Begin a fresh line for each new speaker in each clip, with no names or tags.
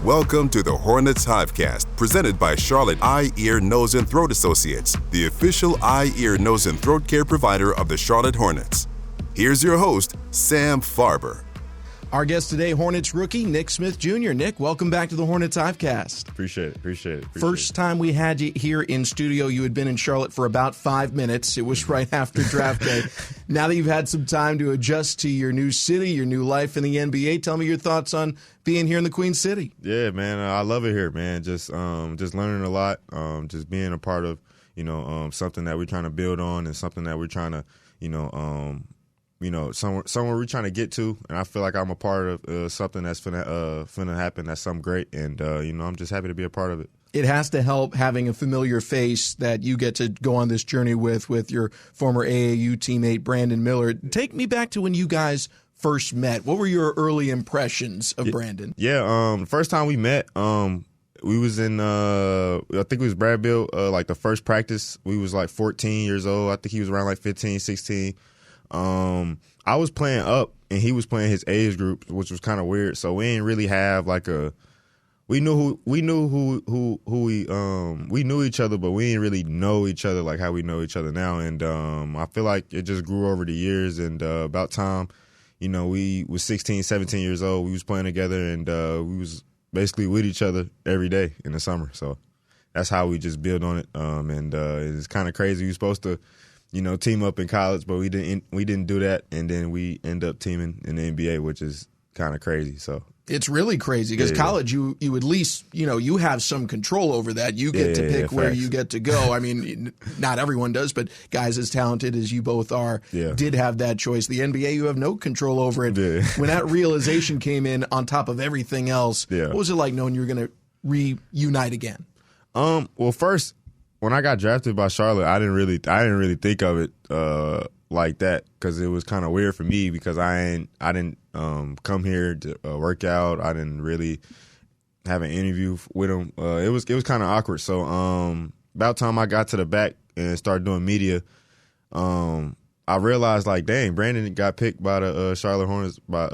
Welcome to the Hornets Hivecast, presented by Charlotte Eye, Ear, Nose, and Throat Associates, the official eye, ear, nose, and throat care provider of the Charlotte Hornets. Here's your host, Sam Farber.
Our guest today, Hornets rookie Nick Smith Jr. Nick, welcome back to the Hornets Hivecast.
Appreciate it.
First time we had you here in studio, you had been in Charlotte for about 5 minutes. It was right after draft day. Now that you've had some time to adjust to your new city, your new life in the NBA, tell me your thoughts on being here in the Queen City.
Yeah, man, I love it here, man. Just learning a lot, just being a part of, something that we're trying to build on and something that we're trying to, somewhere we're trying to get to, and I feel like I'm a part of something that's finna happen. That's something great, and I'm just happy to be a part of it.
It has to help having a familiar face that you get to go on this journey with your former AAU teammate Brandon Miller. Take me back to when you guys first met. What were your early impressions of Brandon?
Yeah, the first time we met, we was in I think it was Brad Bill, like the first practice. We was like 14 years old. I think he was around like 15, 16. I was playing up and he was playing his age group, which was kind of weird. So we didn't really have like we knew each other, but we didn't really know each other like how we know each other now. And I feel like it just grew over the years, and about time, we was 16, 17 years old. We was playing together, and we was basically with each other every day in the summer. So that's how we just build on it. And it's kind of crazy. We were supposed to team up in college, but we didn't do that, and then we end up teaming in the NBA, which is kind of crazy. So
it's really crazy because college, you at least you have some control over that. You get to pick where you get to go. I mean, not everyone does, but guys as talented as you both are did have that choice. The NBA, you have no control over it. Yeah. When that realization came in on top of everything else, what was it like knowing you were going to reunite again?
Well, first, when I got drafted by Charlotte, I didn't really think of it like that, because it was kind of weird for me, because I didn't come here to work out. I didn't really have an interview with him. It was kind of awkward. So about time I got to the back and started doing media, I realized, like, dang, Brandon got picked by the Charlotte Hornets by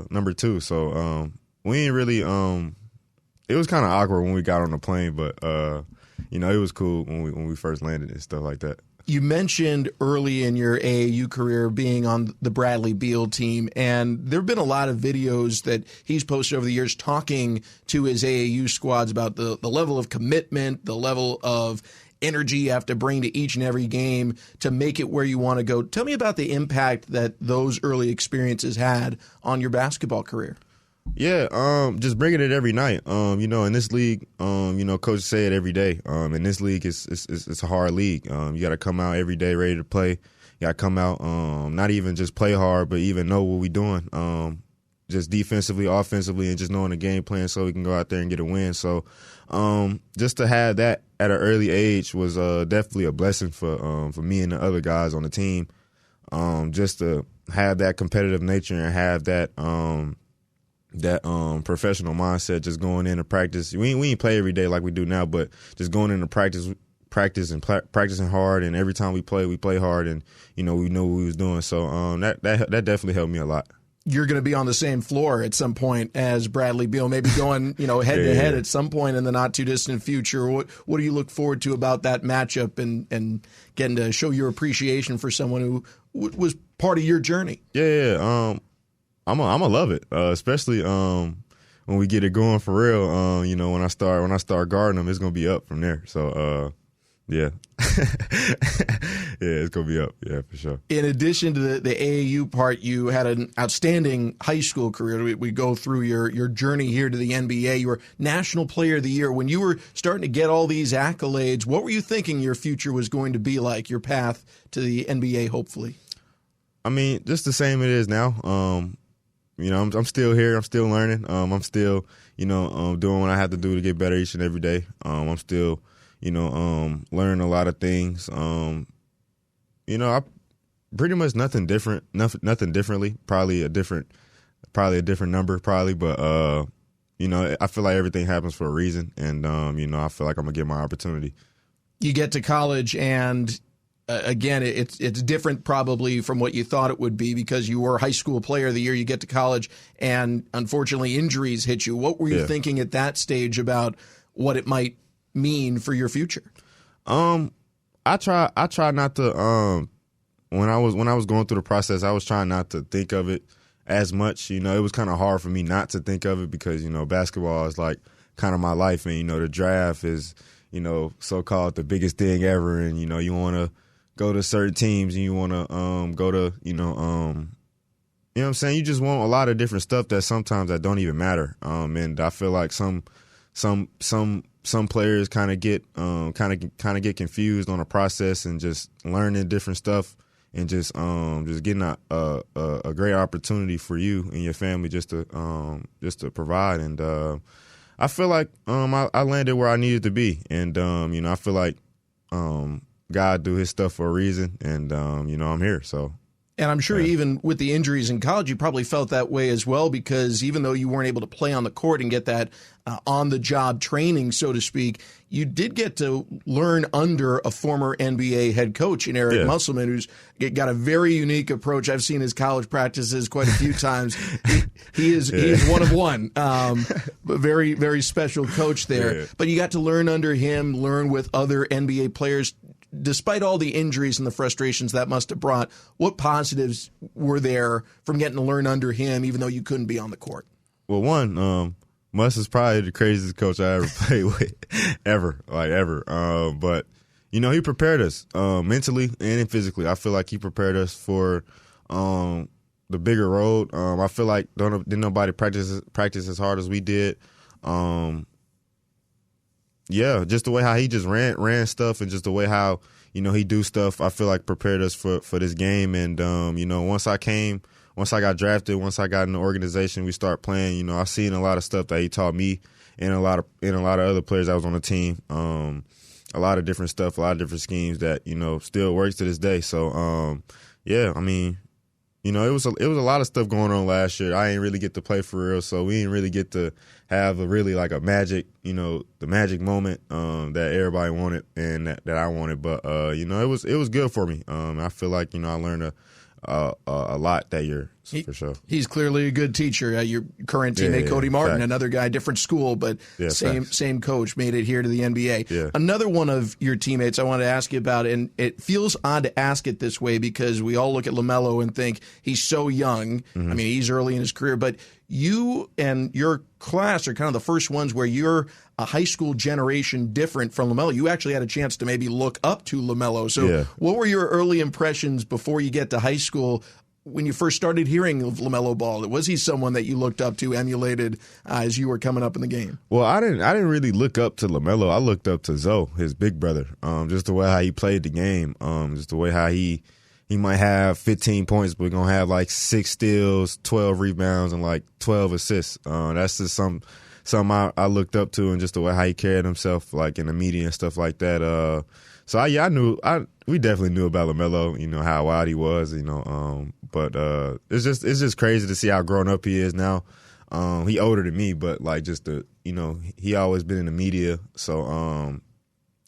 number 2. So we ain't really it was kind of awkward when we got on the plane, but it was cool when we first landed and stuff like that.
You mentioned early in your AAU career being on the Bradley Beal team, and there have been a lot of videos that he's posted over the years talking to his AAU squads about the level of commitment, the level of energy you have to bring to each and every game to make it where you want to go. Tell me about the impact that those early experiences had on your basketball career.
Yeah, just bringing it every night. In this league, coaches say it every day. In this league, it's a hard league. You got to come out every day ready to play. You got to come out, not even just play hard, but even know what we're doing. Just defensively, offensively, and just knowing the game plan so we can go out there and get a win. So, just to have that at an early age was definitely a blessing for me and the other guys on the team. Just to have that competitive nature and have that professional mindset, just going into practice. We ain't play every day like we do now, but just going into practice and practicing hard, and every time we play hard, and we know what we was doing. So that definitely helped me a lot.
You're going to be on the same floor at some point as Bradley Beal, maybe going head to head at some point in the not too distant future. What do you look forward to about that matchup and getting to show your appreciation for someone who was part of your journey?
Yeah. I'm gonna love it, especially when we get it going for real. When I start guarding them, it's gonna be up from there. So yeah, it's gonna be up. Yeah, for sure.
In addition to the AAU part, you had an outstanding high school career. We go through your journey here to the NBA. You were National Player of the Year. When you were starting to get all these accolades, what were you thinking your future was going to be like? Your path to the NBA, hopefully.
I mean, just the same it is now. I'm still here. I'm still learning. I'm still, doing what I have to do to get better each and every day. I'm still, learning a lot of things. I pretty much nothing different, nothing differently. Probably a different number, probably. But I feel like everything happens for a reason, and I feel like I'm gonna get my opportunity.
You get to college and again, it's different probably from what you thought it would be because you were high school player the year you get to college, and unfortunately injuries hit you. What were you thinking at that stage about what it might mean for your future?
I try not to when I was going through the process, I was trying not to think of it as much. It was kind of hard for me not to think of it because, basketball is like kind of my life, and the draft is, so-called the biggest thing ever, and you want to go to certain teams and you want to go to, you know what I'm saying? You just want a lot of different stuff that sometimes that don't even matter. And I feel like some players kind of get confused on the process and just learning different stuff and just getting a great opportunity for you and your family just to provide. And I feel like I landed where I needed to be, and I feel like God do His stuff for a reason, and I'm here. So.
And I'm sure even with the injuries in college, you probably felt that way as well, because even though you weren't able to play on the court and get that on-the-job training, so to speak, you did get to learn under a former NBA head coach in Eric Musselman, who's got a very unique approach. I've seen his college practices quite a few times. He is one of one, but very, very special coach there. Yeah. But you got to learn under him, learn with other NBA players. Despite all the injuries and the frustrations that must have brought, what positives were there from getting to learn under him, even though you couldn't be on the court?
Well, one, Muss is probably the craziest coach I ever played with, ever. But, he prepared us mentally and physically. I feel like he prepared us for the bigger road. I feel like didn't nobody practice as hard as we did. Yeah, just the way how he just ran stuff, and just the way how he do stuff, I feel like prepared us for this game. And once I got drafted, once I got in the organization, we start playing. I've seen a lot of stuff that he taught me, and a lot of other players that was on the team. A lot of different stuff, a lot of different schemes that still works to this day. So it was a lot of stuff going on last year. I didn't really get to play for real, so we didn't really get to have a magic, the magic moment that everybody wanted and that I wanted. But it was good for me. I feel like I learned a lot that year for sure. He's
clearly a good teacher. Your current teammate Cody Martin, fact. Another guy, different school, but same coach, made it here to the NBA.
Yeah.
Another one of your teammates I want to ask you about, and it feels odd to ask it this way because we all look at LaMelo and think he's so young. Mm-hmm. I mean, he's early in his career, but you and your class are kind of the first ones where you're a high school generation different from LaMelo. You actually had a chance to maybe look up to LaMelo. So what were your early impressions before you get to high school when you first started hearing of LaMelo Ball? Was he someone that you looked up to, emulated as you were coming up in the game?
Well, I didn't really look up to LaMelo. I looked up to Zoe, his big brother, just the way how he played the game, just the way how he might have 15 points, but going to have like 6 steals, 12 rebounds, and like 12 assists. That's just something I looked up to, and just the way how he carried himself, like in the media and stuff like that. We definitely knew about LaMelo, how wild he was, but it's just crazy to see how grown up he is now. He older than me, but like just he always been in the media, so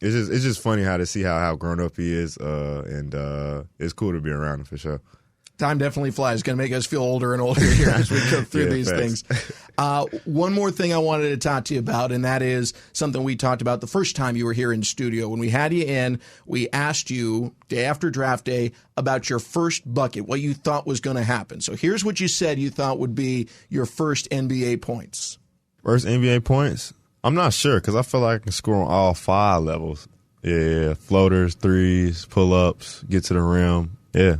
it's just funny how to see how grown up he is, and it's cool to be around him for sure.
Time definitely flies. It's going to make us feel older and older here as we go through these things. One more thing I wanted to talk to you about, and that is something we talked about the first time you were here in studio. When we had you in, we asked you, day after draft day, about your first bucket, what you thought was going to happen. So here's what you said you thought would be your first NBA points.
First NBA points? I'm not sure, because I feel like I can score on all 5 levels. Yeah, floaters, threes, pull-ups, get to the rim. Yeah,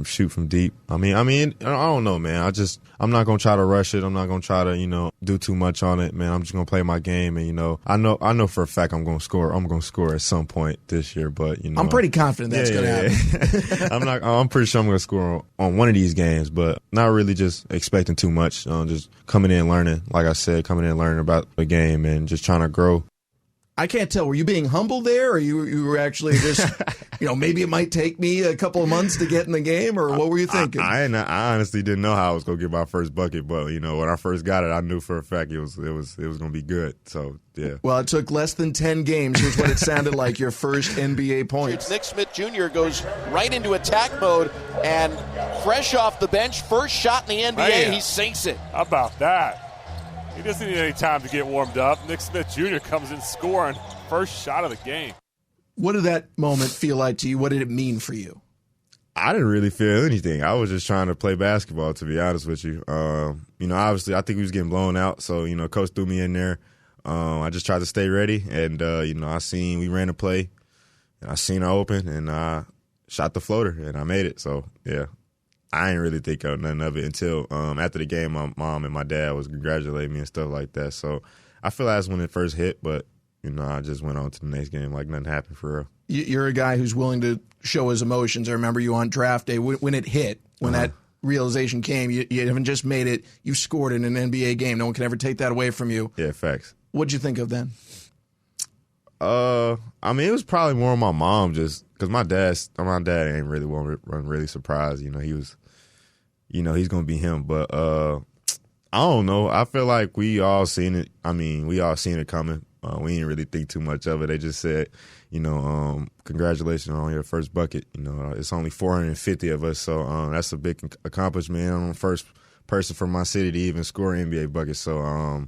shoot from deep. I don't know, man. I'm not gonna try to rush it. I'm not gonna try to, do too much on it, man. I'm just gonna play my game, and I know for a fact I'm gonna score. I'm gonna score at some point this year, but
I'm pretty confident that's gonna happen.
I'm pretty sure I'm gonna score on one of these games, but not really just expecting too much. Just coming in learning, like I said, coming in learning about the game and just trying to grow.
I can't tell. Were you being humble there, or you were actually just, maybe it might take me a couple of months to get in the game, or what were you thinking?
I honestly didn't know how I was going to get my first bucket, but when I first got it, I knew for a fact it was going to be good. So yeah.
Well, it took less than 10 games. Here's what it sounded like: your first NBA points.
Nick Smith Jr. goes right into attack mode, and fresh off the bench, first shot in the NBA, he sinks it.
How about that? He doesn't need any time to get warmed up. Nick Smith Jr. comes in scoring first shot of the game.
What did that moment feel like to you? What did it mean for you?
I didn't really feel anything. I was just trying to play basketball, to be honest with you. Obviously, I think we was getting blown out, so, coach threw me in there. I just tried to stay ready, and, we ran a play, and I seen her open, and I shot the floater, and I made it. So, yeah. I didn't really think of none of it until after the game, my mom and my dad was congratulating me and stuff like that. So I feel that's when it first hit, but, I just went on to the next game like nothing happened for real.
You're a guy who's willing to show his emotions. I remember you on draft day when it hit, when that realization came. You haven't just made it, you scored in an NBA game. No one can ever take that away from you.
Yeah, facts.
What'd you think of then?
It was probably more my mom, just because my dad ain't really really surprised. He was, he's gonna be him. But I don't know. I feel like we all seen it. We all seen it coming. We didn't really think too much of it. They just said, congratulations on your first bucket. It's only 450 of us, so that's a big accomplishment. I'm the first person from my city to even score an NBA bucket. So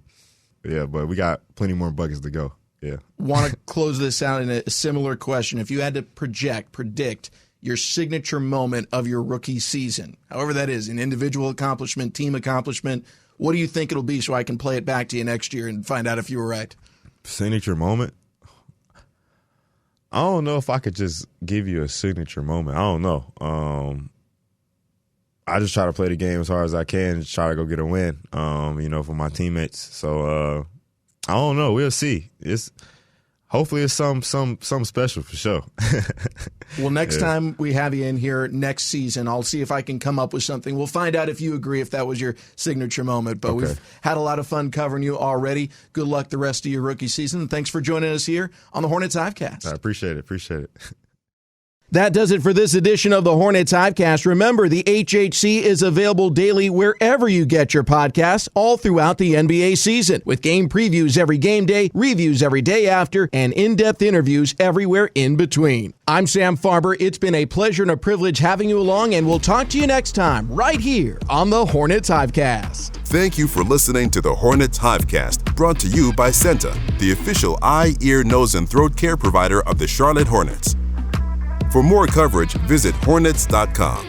yeah, but we got plenty more buckets to go. Yeah.
Want to close this out in a similar question. If you had to predict your signature moment of your rookie season, however that is, an individual accomplishment, team accomplishment, what do you think it'll be so I can play it back to you next year and find out if you were right?
Signature moment? I don't know if I could just give you a signature moment. I don't know. I just try to play the game as hard as I can and try to go get a win, for my teammates. So, I don't know. We'll see. Hopefully it's something special for sure.
Well, next time we have you in here next season, I'll see if I can come up with something. We'll find out if you agree if that was your signature moment. But We've had a lot of fun covering you already. Good luck the rest of your rookie season. Thanks for joining us here on the Hornets Hivecast.
I appreciate it.
That does it for this edition of the Hornets Hivecast. Remember, the HHC is available daily wherever you get your podcasts all throughout the NBA season, with game previews every game day, reviews every day after, and in-depth interviews everywhere in between. I'm Sam Farber. It's been a pleasure and a privilege having you along, and we'll talk to you next time right here on the Hornets Hivecast.
Thank you for listening to the Hornets Hivecast, brought to you by Senta, the official eye, ear, nose, and throat care provider of the Charlotte Hornets. For more coverage, visit Hornets.com.